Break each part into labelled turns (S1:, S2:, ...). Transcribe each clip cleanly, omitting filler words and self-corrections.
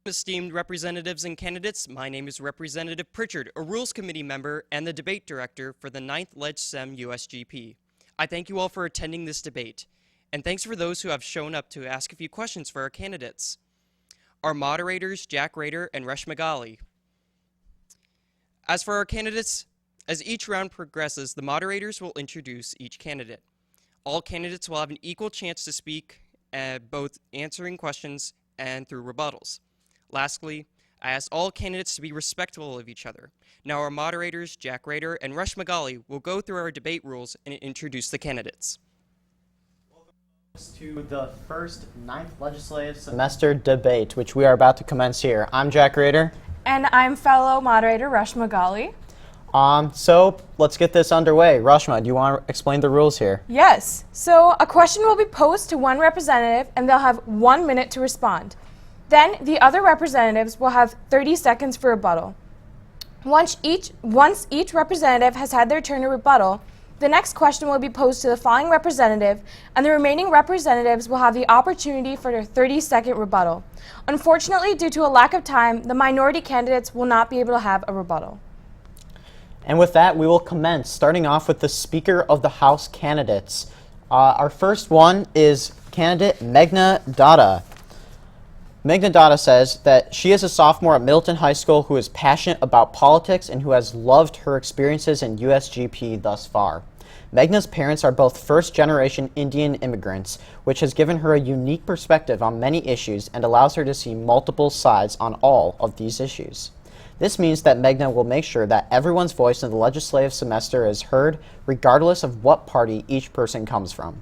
S1: Esteemed representatives and candidates, my name is Representative Pritchard, a Rules Committee member and the Debate Director for the 9th Leg Sem USGP. I thank you all for attending this debate, and thanks for those who have shown up to ask a few questions for our candidates. Our moderators, Jack Rader and Resh Magali. As for our candidates, as each round progresses, the moderators will introduce each candidate. All candidates will have an equal chance to speak, both answering questions and through rebuttals. Lastly, I ask all candidates to be respectful of each other. Now our moderators, Jack Rader and Resh Magali, will go through our debate rules and introduce the candidates.
S2: Welcome to the first 9th legislative semester debate, which we are about to commence here. I'm Jack Rader.
S3: And I'm fellow moderator Resh Magali.
S2: So let's get this underway. Rashma, do you want to explain the rules here?
S3: Yes. So a question will be posed to one representative and they'll have 1 minute to respond. Then the other representatives will have 30 seconds for rebuttal. Once each representative has had their turn to rebuttal, the next question will be posed to the following representative, and the remaining representatives will have the opportunity for their 30-second rebuttal. Unfortunately, due to a lack of time, the minority candidates will not be able to have a rebuttal.
S2: And with that, we will commence, starting off with the Speaker of the House candidates. Our first one is candidate Meghna Datta. Meghna Datta says that she is a sophomore at Middleton High School who is passionate about politics and who has loved her experiences in USGP thus far. Meghna's parents are both first-generation Indian immigrants, which has given her a unique perspective on many issues and allows her to see multiple sides on all of these issues. This means that Meghna will make sure that everyone's voice in the legislative semester is heard, regardless of what party each person comes from.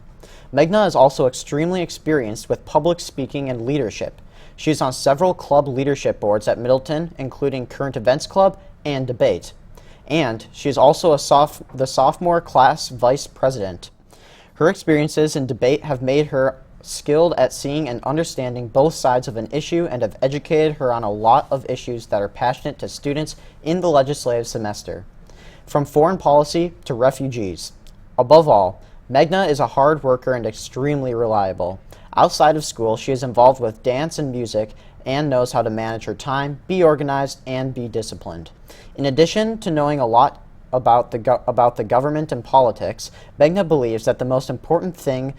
S2: Meghna is also extremely experienced with public speaking and leadership. She is on several club leadership boards at Middleton, including Current Events Club and Debate. And she is also the sophomore class vice president. Her experiences in debate have made her skilled at seeing and understanding both sides of an issue and have educated her on a lot of issues that are passionate to students in the legislative semester, from foreign policy to refugees. Above all, Meghna is a hard worker and extremely reliable. Outside of school, she is involved with dance and music and knows how to manage her time, be organized, and be disciplined. In addition to knowing a lot about the government and politics, Meghna believes that the most important thing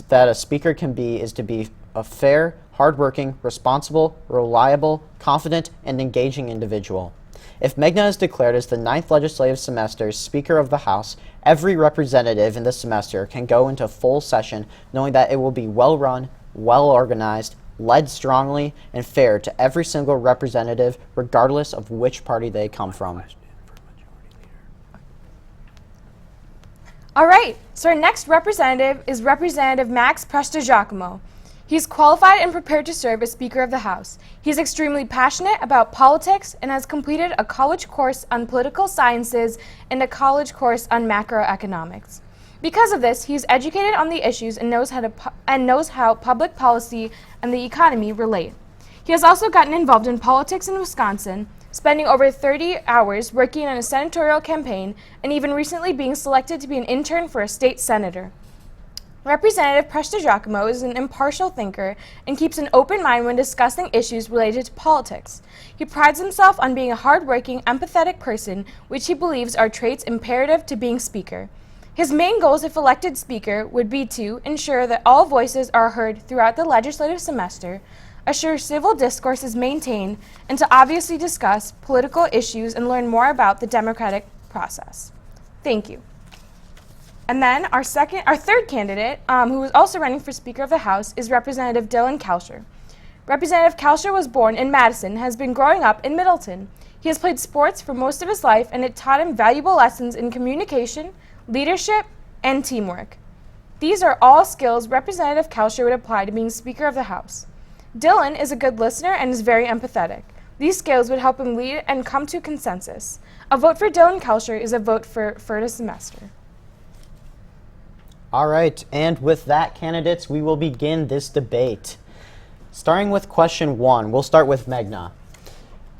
S2: that a speaker can be is to be a fair, hardworking, responsible, reliable, confident, and engaging individual. If Meghna is declared as the 9th legislative semester's Speaker of the House, every representative in the semester can go into full session knowing that it will be well-run, well-organized, led strongly, and fair to every single representative, regardless of which party they come from.
S3: All right, so our next representative is Representative Max Prestigiacomo. He's qualified and prepared to serve as Speaker of the House. He's extremely passionate about politics and has completed a college course on political sciences and a college course on macroeconomics. Because of this, he's educated on the issues and knows how public policy and the economy relate. He has also gotten involved in politics in Wisconsin, spending over 30 hours working on a senatorial campaign and even recently being selected to be an intern for a state senator. Representative Prestigiacomo is an impartial thinker and keeps an open mind when discussing issues related to politics. He prides himself on being a hardworking, empathetic person, which he believes are traits imperative to being Speaker. His main goals if elected Speaker would be to ensure that all voices are heard throughout the legislative semester, assure civil discourse is maintained, and to obviously discuss political issues and learn more about the democratic process. Thank you. And then our third candidate, who is also running for Speaker of the House, is Representative Dylan Kalsher. Representative Kalsher was born in Madison and has been growing up in Middleton. He has played sports for most of his life, and it taught him valuable lessons in communication, leadership, and teamwork. These are all skills Representative Kalsher would apply to being Speaker of the House. Dylan is a good listener and is very empathetic. These skills would help him lead and come to consensus. A vote for Dylan Kalsher is a vote for the semester.
S2: All right, and with that, candidates, we will begin this debate. Starting with question 1, we'll start with Meghna.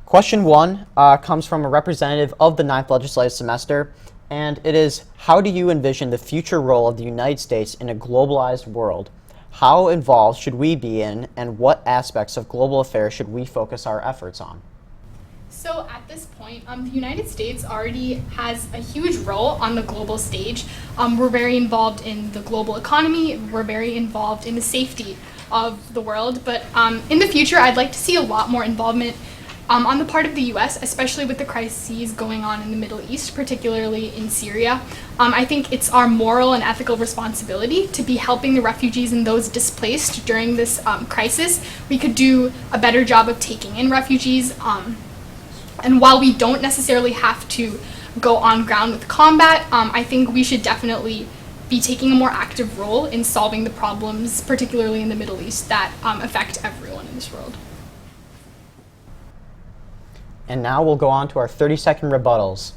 S2: Question 1 comes from a representative of the 9th legislative semester, and it is, how do you envision the future role of the United States in a globalized world? How involved should we be in, and what aspects of global affairs should we focus our efforts on?
S4: So at this point, the United States already has a huge role on the global stage. We're very involved in the global economy. We're very involved in the safety of the world. But in the future, I'd like to see a lot more involvement on the part of the U.S., especially with the crises going on in the Middle East, particularly in Syria. I think it's our moral and ethical responsibility to be helping the refugees and those displaced during this crisis. We could do a better job of taking in refugees. And while we don't necessarily have to go on ground with combat, I think we should definitely be taking a more active role in solving the problems, particularly in the Middle East, that affect everyone in this world.
S2: And now we'll go on to our 30-second rebuttals.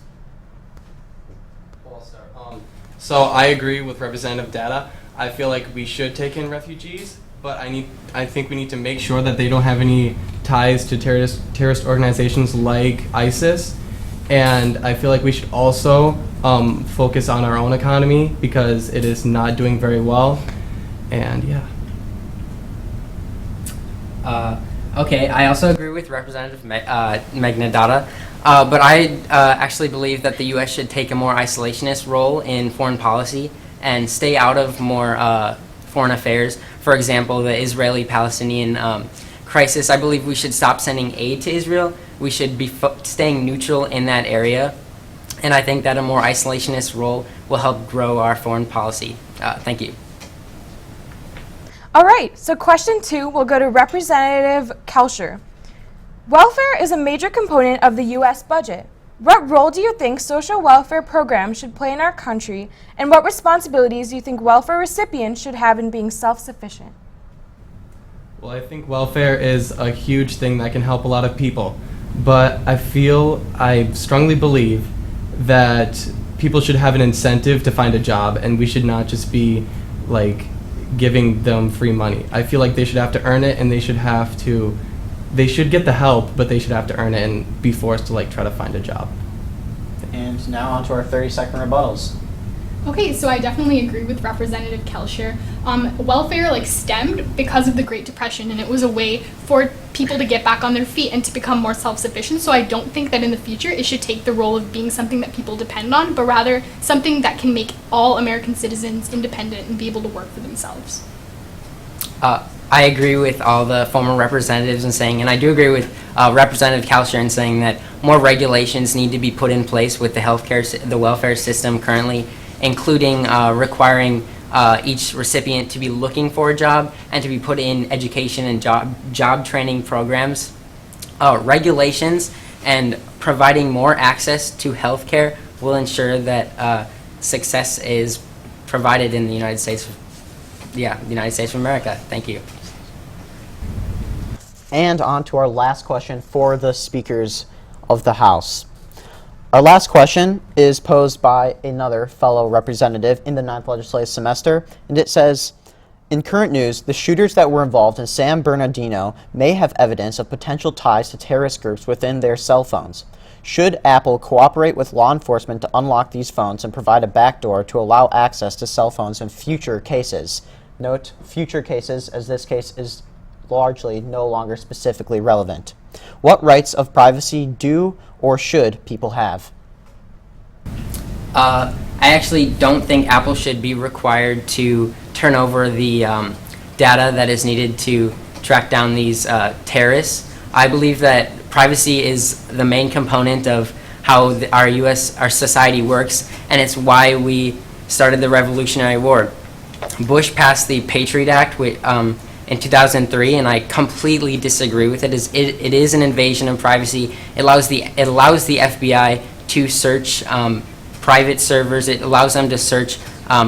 S5: Well, I'll start. So I agree with Representative Data. I feel like we should take in refugees, but I think we need to make sure that they don't have any ties to terrorist organizations like ISIS. And I feel like we should also focus on our own economy because it is not doing very well. And yeah.
S6: Okay, I also agree with Representative Meghna Datta, but I actually believe that the U.S. should take a more isolationist role in foreign policy and stay out of more foreign affairs. For example, the Israeli-Palestinian crisis. I believe we should stop sending aid to Israel. We should be staying neutral in that area, and I think that a more isolationist role will help grow our foreign policy. Thank you.
S3: All right, so question 2 will go to Representative Kelcher. Welfare is a major component of the U.S. budget. What role do you think social welfare programs should play in our country, and what responsibilities do you think welfare recipients should have in being self-sufficient?
S5: Well, I think welfare is a huge thing that can help a lot of people, but I strongly believe that people should have an incentive to find a job, and we should not just be like giving them free money. I feel like they should have to earn it, and they should get the help, but they should have to earn it and be forced to try to find a job.
S2: And now on to our 30-second rebuttals.
S4: Okay, so I definitely agree with Representative Kelcher. Welfare stemmed because of the Great Depression, and it was a way for people to get back on their feet and to become more self-sufficient. So I don't think that in the future it should take the role of being something that people depend on, but rather something that can make all American citizens independent and be able to work for themselves.
S6: I agree with all the former representatives in saying, and I do agree with Representative Kelcher in saying that more regulations need to be put in place with the welfare system currently, including requiring each recipient to be looking for a job and to be put in education and job training programs. Regulations and providing more access to health care will ensure that success is provided in the United States. The United States of America. Thank you.
S2: And on to our last question for the speakers of the House. Our last question is posed by another fellow representative in the 9th legislative semester, and it says, in current news, the shooters that were involved in San Bernardino may have evidence of potential ties to terrorist groups within their cell phones. Should Apple cooperate with law enforcement to unlock these phones and provide a backdoor to allow access to cell phones in future cases? Note, future cases, as this case is largely no longer specifically relevant. What rights of privacy do or should people have?
S6: I actually don't think Apple should be required to turn over the data that is needed to track down these terrorists. I believe that privacy is the main component of how our society works, and it's why we started the Revolutionary War. Bush passed the Patriot Act in 2003, and I completely disagree with it. It is an invasion of privacy. It allows the FBI to search private servers. It allows them to search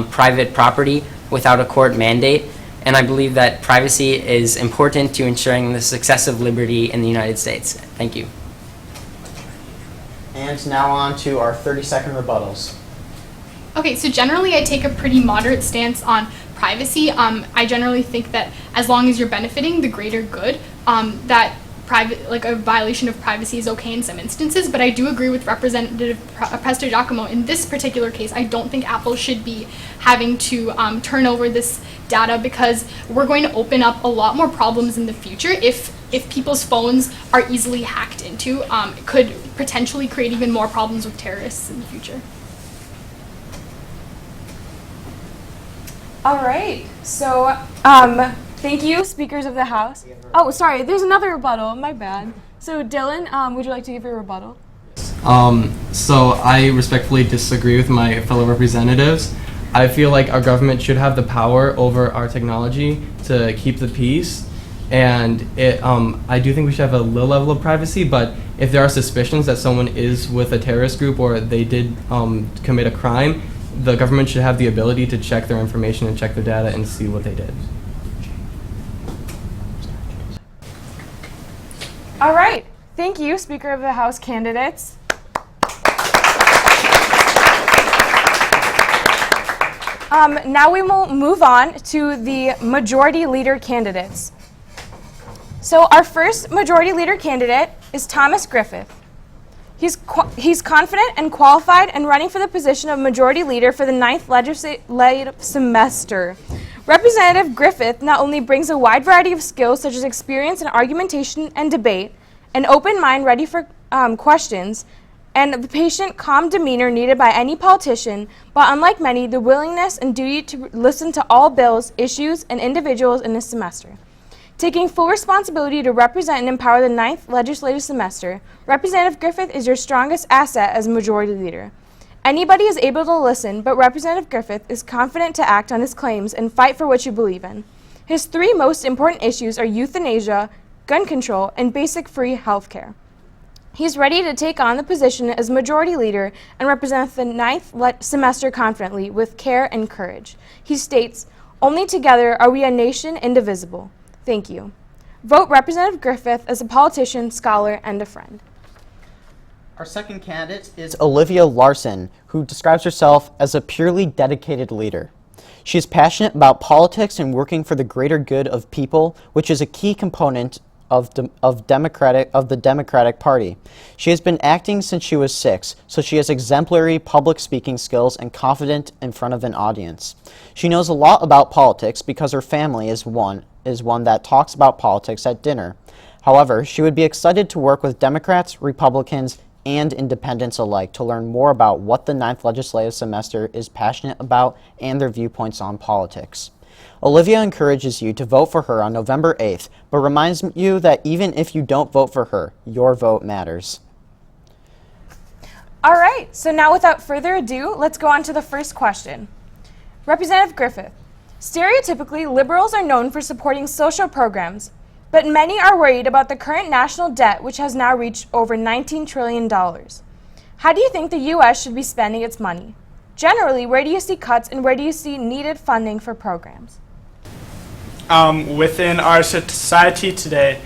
S6: private property without a court mandate. And I believe that privacy is important to ensuring the success of liberty in the United States. Thank you.
S2: And now on to our 30-second rebuttals.
S4: Okay, so generally I take a pretty moderate stance on privacy. I generally think that as long as you're benefiting the greater good, that a violation of privacy is okay in some instances, but I do agree with Representative Prestigiacomo. In this particular case, I don't think Apple should be having to turn over this data, because we're going to open up a lot more problems in the future if people's phones are easily hacked into. It could potentially create even more problems with terrorists in the future.
S3: All right. So, thank you, speakers of the House. Oh, sorry. There's another rebuttal. My bad. So, Dylan, would you like to give your rebuttal?
S5: So I respectfully disagree with my fellow representatives. I feel like our government should have the power over our technology to keep the peace. And I do think we should have a low level of privacy, but if there are suspicions that someone is with a terrorist group or they did commit a crime, the government should have the ability to check their information and check their data and see what they did.
S3: All right. Thank you, Speaker of the House candidates. Now we will move on to the Majority Leader candidates. So our first Majority Leader candidate is Thomas Griffith. He's confident and qualified and running for the position of Majority Leader for the 9th legislative semester. Representative Griffith not only brings a wide variety of skills such as experience in argumentation and debate, an open mind ready for questions, and the patient, calm demeanor needed by any politician, but unlike many, the willingness and duty to listen to all bills, issues, and individuals in this semester. Taking full responsibility to represent and empower the 9th legislative semester, Representative Griffith is your strongest asset as Majority Leader. Anybody is able to listen, but Representative Griffith is confident to act on his claims and fight for what you believe in. His 3 most important issues are euthanasia, gun control, and basic free health care. He's ready to take on the position as Majority Leader and represent the 9th semester confidently with care and courage. He states, "Only together are we a nation indivisible." Thank you. Vote Representative Griffith as a politician, scholar, and a friend.
S2: Our second candidate is Olivia Larson, who describes herself as a purely dedicated leader. She is passionate about politics and working for the greater good of people, which is a key component of the Democratic Party. She has been acting since she was 6, so she has exemplary public speaking skills and confident in front of an audience. She knows a lot about politics because her family is one that talks about politics at dinner. However, she would be excited to work with Democrats, Republicans, and independents alike to learn more about what the 9th legislative semester is passionate about and their viewpoints on politics. Olivia encourages you to vote for her on November 8th, but reminds you that even if you don't vote for her, your vote matters.
S3: All right, so now without further ado, let's go on to the first question. Representative Griffith, stereotypically, liberals are known for supporting social programs, but many are worried about the current national debt, which has now reached over $19 trillion. How do you think the U.S. should be spending its money? Generally, where do you see cuts and where do you see needed funding for programs?
S7: Within our society today,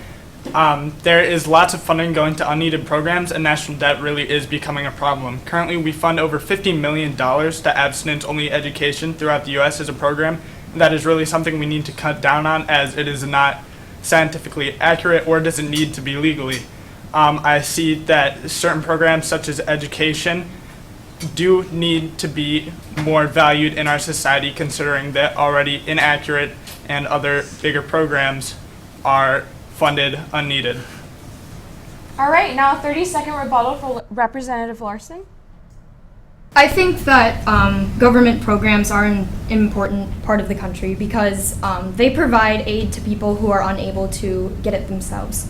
S7: there is lots of funding going to unneeded programs, and national debt really is becoming a problem. Currently, we fund over $50 million to abstinence-only education throughout the U.S. as a program. And that is really something we need to cut down on, as it is not scientifically accurate or doesn't need to be legally. I see that certain programs such as education do need to be more valued in our society, considering that already inaccurate and other bigger programs are funded unneeded.
S3: All right, now a 30-second rebuttal for Representative Larson.
S8: I think that government programs are an important part of the country because they provide aid to people who are unable to get it themselves.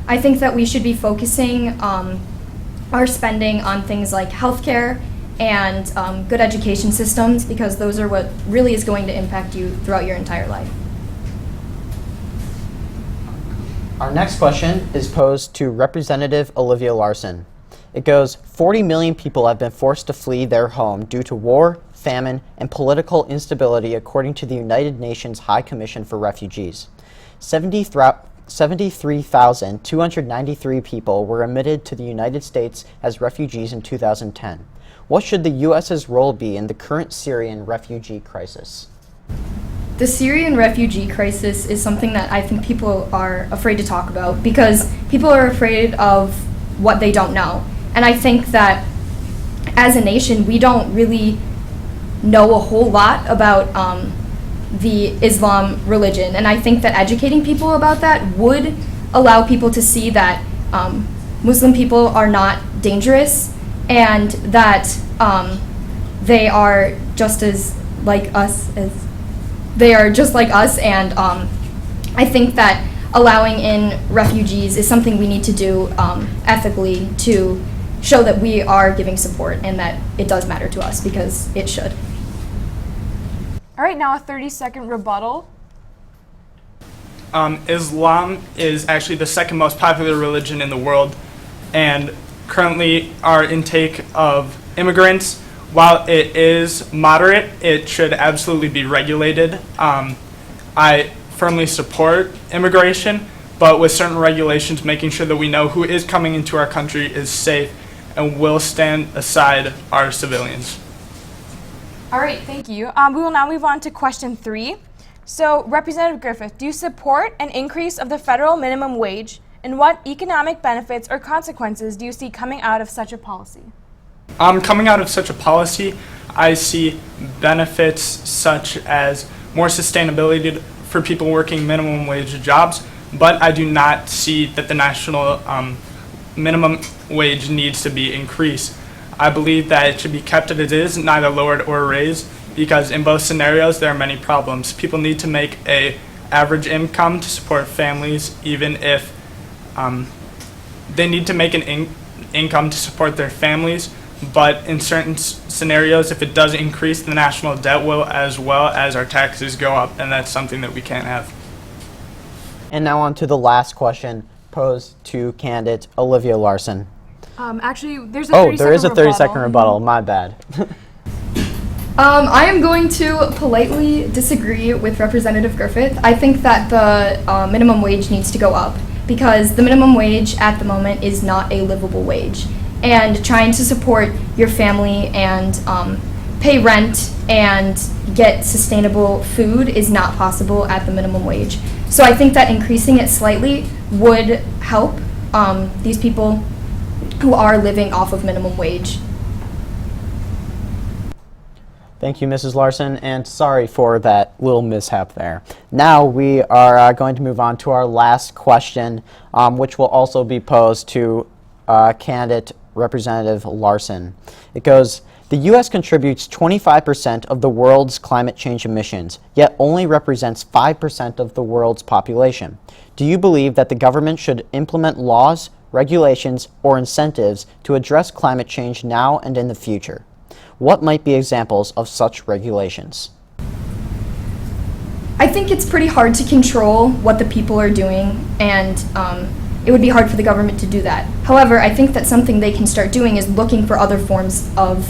S8: I think that we should be focusing our spending on things like healthcare and good education systems, because those are what really is going to impact you throughout your entire life.
S2: Our next question is posed to Representative Olivia Larson. It goes, 40 million people have been forced to flee their home due to war, famine, and political instability, according to the United Nations High Commission for Refugees. 73,293 people were admitted to the United States as refugees in 2010. What should the U.S.'s role be in the current Syrian refugee crisis?
S8: The Syrian refugee crisis is something that I think people are afraid to talk about because people are afraid of what they don't know. And I think that as a nation, we don't really know a whole lot about the Islam religion. And I think that educating people about that would allow people to see that Muslim people are not dangerous and that they are just as like us and I think that allowing in refugees is something we need to do ethically to show that we are giving support and that it does matter to us because it should.
S3: All right, now a 30-second rebuttal.
S7: Islam is actually the second most popular religion in the world, and currently our intake of immigrants, while it is moderate, it should absolutely be regulated. I firmly support immigration, but with certain regulations, making sure that we know who is coming into our country is safe and will stand aside our civilians.
S3: All right, thank you. We will now move on to question 3. So, Representative Griffith, do you support an increase of the federal minimum wage, and what economic benefits or consequences do you see coming out of such a policy?
S7: Coming out of such a policy, I see benefits such as more sustainability for people working minimum wage jobs, but I do not see that the national minimum wage needs to be increased. I believe that it should be kept as it is, neither lowered or raised, because in both scenarios there are many problems. People need to make an average income to support families, even if they need to make an income to support their families, but in certain scenarios, if it does increase, the national debt will, as well as our taxes go up, and that's something that we can't have.
S2: And now on to the last question posed to candidate Olivia Larson.
S3: Actually, there's a 30-second
S2: there is a 30-second
S3: rebuttal.
S2: rebuttal. My bad.
S8: I am going to politely disagree with Representative Griffith. I think that the minimum wage needs to go up because the minimum wage at the moment is not a livable wage. And trying to support your family and pay rent and get sustainable food is not possible at the minimum wage. So I think that increasing it slightly would help these people who are living off of minimum wage.
S2: Thank you, Mrs. Larson, and sorry for that little mishap there. Now we are going to move on to our last question, which will also be posed to candidate Representative Larson. It goes, the U.S. contributes 25% of the world's climate change emissions, yet only represents 5% of the world's population. Do you believe that the government should implement laws, regulations, or incentives to address climate change now and in the future? What might be examples of such regulations?
S8: I think it's pretty hard to control what the people are doing, and it would be hard for the government to do that. However, I think that something they can start doing is looking for other forms of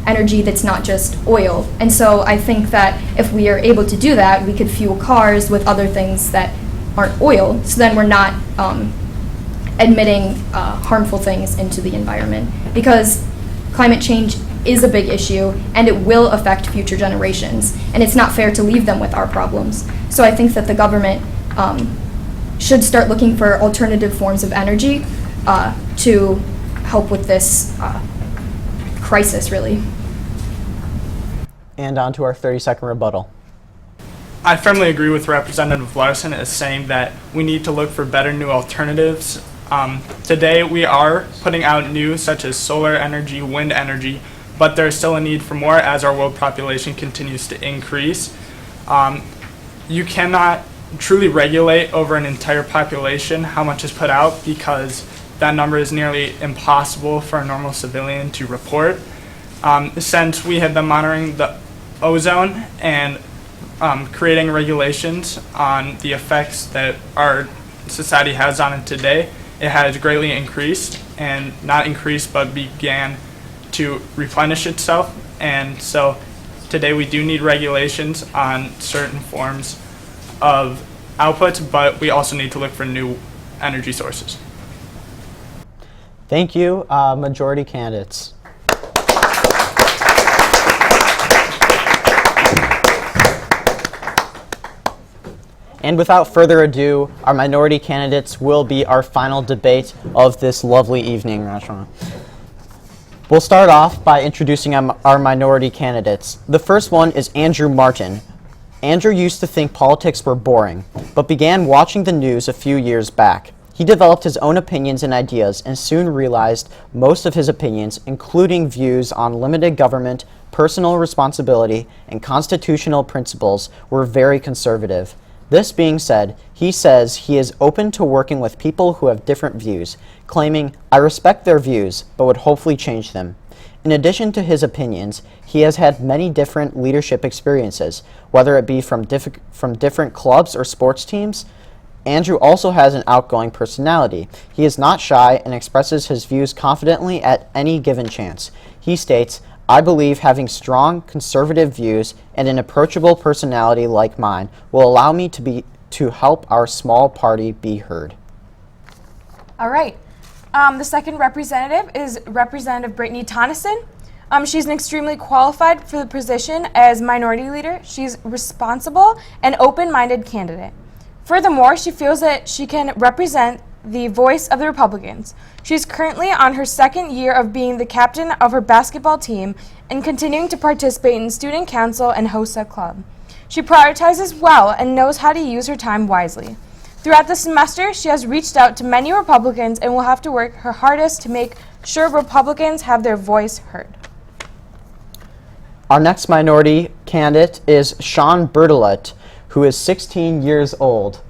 S8: energy that's not just oil. And so I think that if we are able to do that, we could fuel cars with other things that aren't oil, so then we're not emitting harmful things into the environment. Because climate change is a big issue, and it will affect future generations, and it's not fair to leave them with our problems. So I think that the government should start looking for alternative forms of energy to help with this crisis, really.
S2: And on to our 30-second rebuttal.
S7: I firmly agree with Representative Larson as saying that we need to look for better new alternatives. Today we are putting out new, such as solar energy, wind energy, but there's still a need for more as our world population continues to increase. You cannot truly regulate over an entire population how much is put out because that number is nearly impossible for a normal civilian to report. Since we have been monitoring the ozone and creating regulations on the effects that our society has on it today, it has greatly increased, and not increased but began to replenish itself. And so today we do need regulations on certain forms of outputs, but we also need to look for new energy sources.
S2: Thank you, majority candidates. And without further ado, our minority candidates will be our final debate of this lovely evening, Rashwan. We'll start off by introducing our minority candidates. The first one is Andrew Martin. Andrew used to think politics were boring, but began watching the news a few years back. He developed his own opinions and ideas and soon realized most of his opinions, including views on limited government, personal responsibility, and constitutional principles, were very conservative. This being said, he says he is open to working with people who have different views, claiming, "I respect their views, but would hopefully change them." In addition to his opinions, he has had many different leadership experiences, whether it be from different clubs or sports teams. Andrew also has an outgoing personality. He is not shy and expresses his views confidently at any given chance. He states, "I believe having strong conservative views and an approachable personality like mine will allow me to help our small party be heard."
S3: All right. The second representative is Representative Brittany Tonneson. She's an extremely qualified for the position as minority leader. She's responsible and open-minded candidate. Furthermore, she feels that she can represent the voice of the Republicans. She's currently on her second year of being the captain of her basketball team and continuing to participate in student council and host a club. She prioritizes well and knows how to use her time wisely. Throughout the semester, she has reached out to many Republicans and will have to work her hardest to make sure Republicans have their voice heard.
S2: Our next minority candidate is Sean Bertolet, who is 16 years old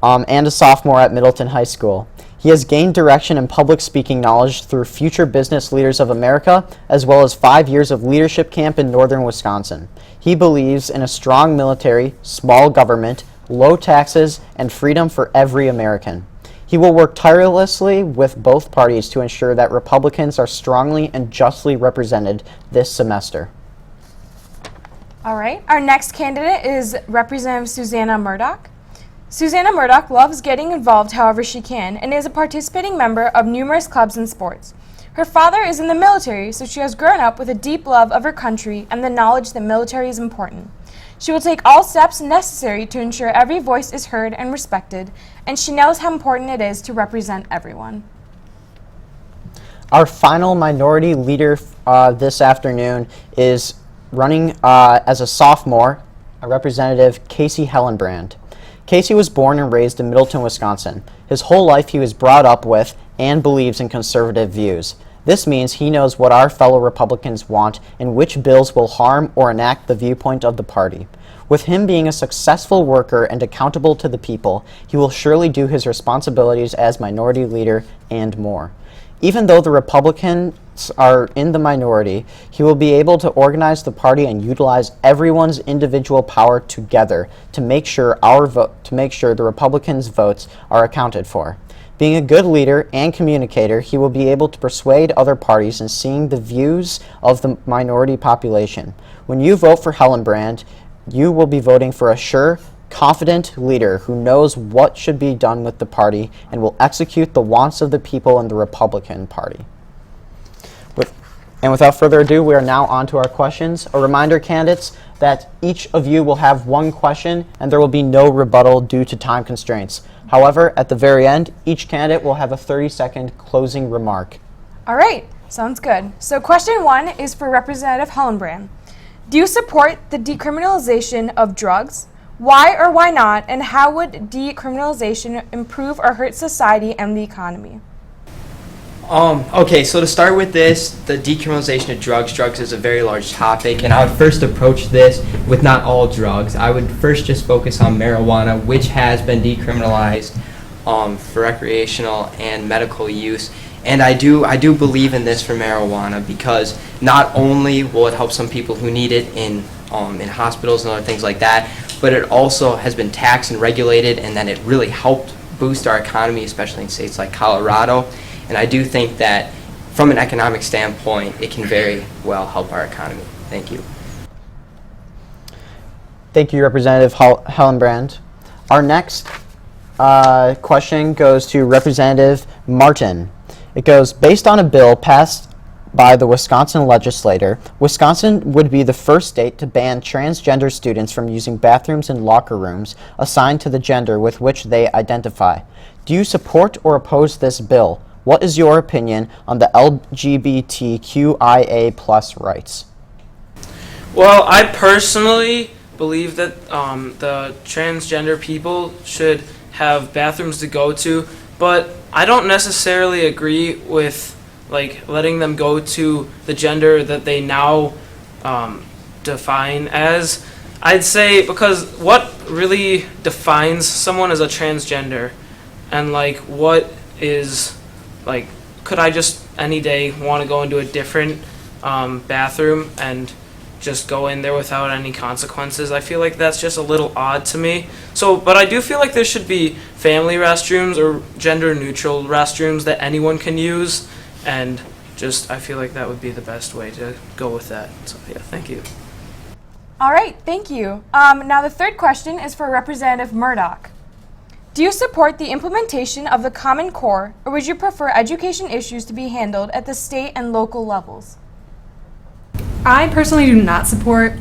S2: and a sophomore at Middleton High School. He has gained direction and public speaking knowledge through Future Business Leaders of America, as well as 5 years of leadership camp in northern Wisconsin. He believes in a strong military, small government, low taxes, and freedom for every American. He will work tirelessly with both parties to ensure that Republicans are strongly and justly represented this semester.
S3: All right. Our next candidate is Representative Susanna Murdoch. Susanna Murdoch loves getting involved however she can and is a participating member of numerous clubs and sports. Her father is in the military, so she has grown up with a deep love of her country and the knowledge that military is important. She will take all steps necessary to ensure every voice is heard and respected, and she knows how important it is to represent everyone.
S2: Our final minority leader this afternoon is running as a sophomore, Representative Casey Hellenbrand. Casey was born and raised in Middleton, Wisconsin. His whole life he was brought up with and believes in conservative views. This means he knows what our fellow Republicans want and which bills will harm or enact the viewpoint of the party. With him being a successful worker and accountable to the people, he will surely do his responsibilities as minority leader and more. Even though the Republicans are in the minority, he will be able to organize the party and utilize everyone's individual power together to make sure the Republicans' votes are accounted for. Being a good leader and communicator, he will be able to persuade other parties in seeing the views of the minority population. When you vote for Hellenbrand, you will be voting for a sure, confident leader who knows what should be done with the party and will execute the wants of the people in the Republican Party. And without further ado, we are now on to our questions. A reminder, candidates, that each of you will have one question and there will be no rebuttal due to time constraints. However, at the very end, each candidate will have a 30-second closing remark.
S3: All right. Sounds good. So question 1 is for Representative Hellenbrand. Do you support the decriminalization of drugs? Why or why not? And how would decriminalization improve or hurt society and the economy?
S6: Okay, so to start with this, the decriminalization of drugs. Drugs is a very large topic, and I would first approach this with not all drugs. I would first just focus on marijuana, which has been decriminalized for recreational and medical use. And I do believe in this for marijuana because not only will it help some people who need it in hospitals and other things like that, but it also has been taxed and regulated, and then it really helped boost our economy, especially in states like Colorado. And I do think that from an economic standpoint, it can very well help our economy. Thank you.
S2: Thank you, Representative Hellenbrand. Our next question goes to Representative Martin. It goes, based on a bill passed by the Wisconsin legislature, Wisconsin would be the first state to ban transgender students from using bathrooms and locker rooms assigned to the gender with which they identify. Do you support or oppose this bill? What is your opinion on the LGBTQIA+ rights?
S9: Well, I personally believe that the transgender people should have bathrooms to go to, but I don't necessarily agree with letting them go to the gender that they now define as. I'd say, because what really defines someone as a transgender, and what is could I just any day want to go into a different bathroom and just go in there without any consequences? I feel like that's just a little odd to me. But I do feel like there should be family restrooms or gender neutral restrooms that anyone can use, and I feel like that would be the best way to go with that. So yeah, thank you.
S3: All right, thank you. Now the third question is for Representative Murdoch. Do you support the implementation of the Common Core, or would you prefer education issues to be handled at the state and local levels?
S10: I personally do not support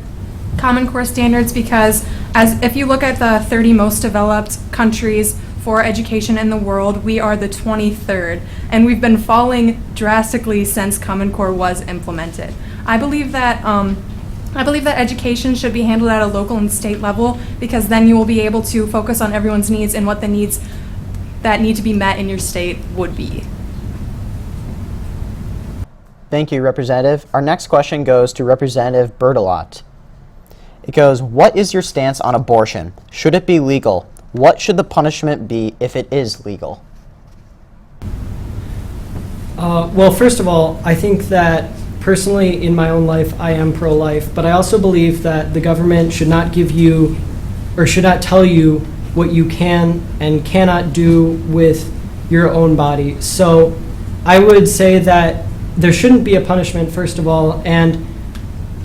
S10: Common Core standards because if you look at the 30 most developed countries for education in the world, we are the 23rd, and we've been falling drastically since Common Core was implemented. I believe that education should be handled at a local and state level, because then you will be able to focus on everyone's needs and what the needs that need to be met in your state would be.
S2: Thank you, Representative. Our next question goes to Representative Bertolot. It goes, what is your stance on abortion? Should it be legal? What should the punishment be if it is legal?
S11: Well, first of all, I think that personally in my own life I am pro-life, but I also believe that the government should not give you or should not tell you what you can and cannot do with your own body. So I would say that there shouldn't be a punishment, first of all, and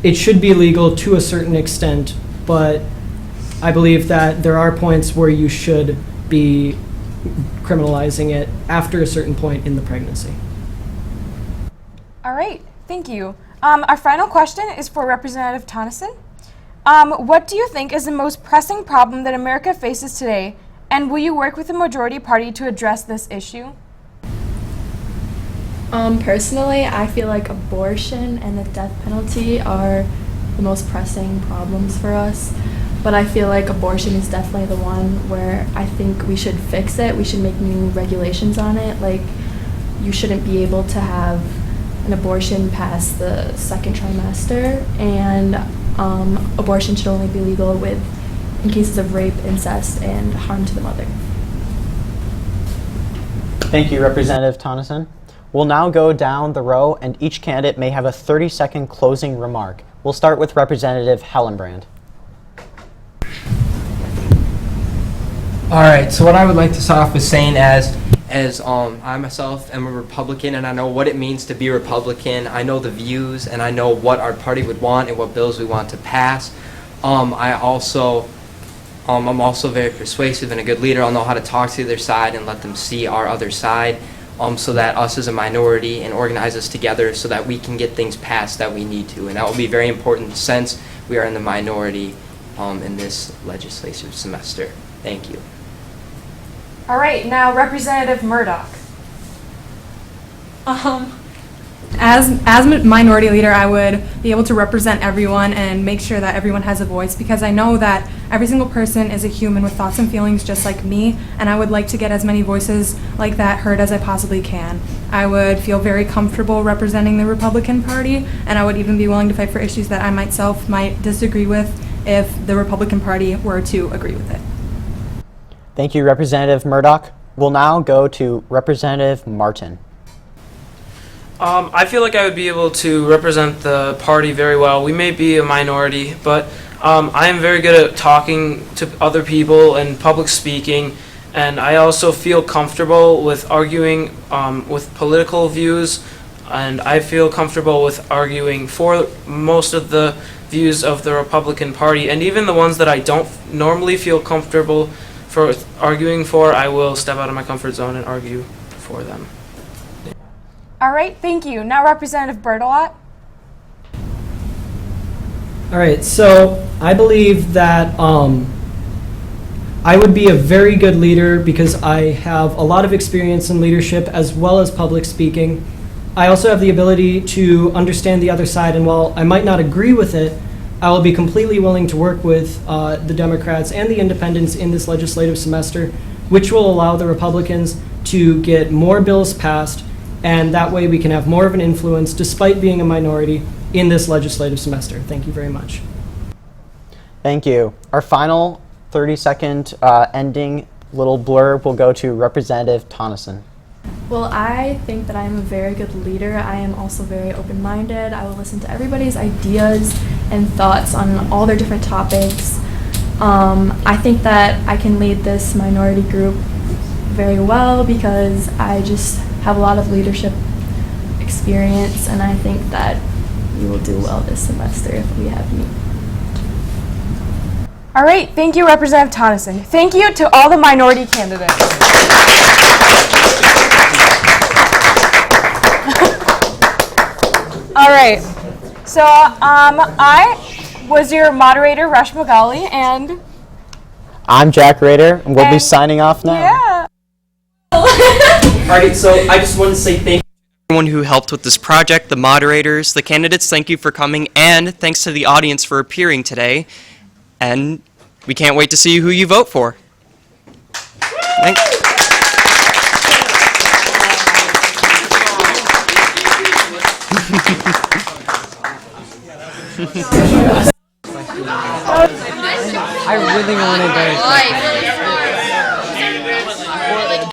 S11: it should be legal to a certain extent, but I believe that there are points where you should be criminalizing it after a certain point in the pregnancy.
S3: All right, thank you. Our final question is for Representative Tonneson. What do you think is the most pressing problem that America faces today, and will you work with the majority party to address this issue?
S12: Personally, I feel like abortion and the death penalty are the most pressing problems for us. But I feel like abortion is definitely the one where I think we should fix it. We should make new regulations on it. You shouldn't be able to have an abortion past the second trimester, and abortion should only be legal in cases of rape, incest, and harm to the mother.
S2: Thank you, Representative Tonneson. We'll now go down the row, and each candidate may have a 30-second closing remark. We'll start with Representative Hellenbrand.
S6: All right, so what I would like to start off with saying as I myself am a Republican, and I know what it means to be a Republican. I know the views, and I know what our party would want and what bills we want to pass. I'm also very persuasive and a good leader. I'll know how to talk to the other side and let them see our other side, so that us as a minority and organize us together so that we can get things passed that we need to. And that will be very important since we are in the minority in this legislative semester. Thank you.
S3: All right, now Representative Murdoch.
S10: As a minority leader, I would be able to represent everyone and make sure that everyone has a voice, because I know that every single person is a human with thoughts and feelings just like me, and I would like to get as many voices like that heard as I possibly can. I would feel very comfortable representing the Republican Party, and I would even be willing to fight for issues that I myself might disagree with if the Republican Party were to agree with it.
S2: Thank you, Representative Murdoch. We'll now go to Representative Martin.
S9: I feel like I would be able to represent the party very well. We may be a minority, but I am very good at talking to other people and public speaking, and I also feel comfortable with arguing with political views, and I feel comfortable with arguing for most of the views of the Republican Party, and even the ones that I don't normally feel comfortable arguing for, I will step out of my comfort zone and argue for them.
S3: All right, thank you. Now Representative Bertolot.
S11: All right, so I believe that I would be a very good leader because I have a lot of experience in leadership as well as public speaking. I also have the ability to understand the other side, and while I might not agree with it, I will be completely willing to work with the Democrats and the independents in this legislative semester, which will allow the Republicans to get more bills passed, and that way we can have more of an influence despite being a minority in this legislative semester. Thank you very much.
S2: Thank you. Our final 30-second ending little blurb will go to Representative Tonneson.
S12: Well, I think that I am a very good leader. I am also very open-minded. I will listen to everybody's ideas and thoughts on all their different topics. I think that I can lead this minority group very well because I just have a lot of leadership experience, and I think that we will do well this semester if we have me.
S3: All right, thank you, Representative Tonneson. Thank you to all the minority candidates. All right, so I was your moderator, Rush Magali, and
S2: I'm Jack Rader, and we'll be signing off now.
S3: yeah.
S1: All right, so I just want to say thank you to everyone who helped with this project, the moderators, the candidates, thank you for coming, and thanks to the audience for appearing today. And we can't wait to see who you vote for. Thanks.
S13: I really wanted those.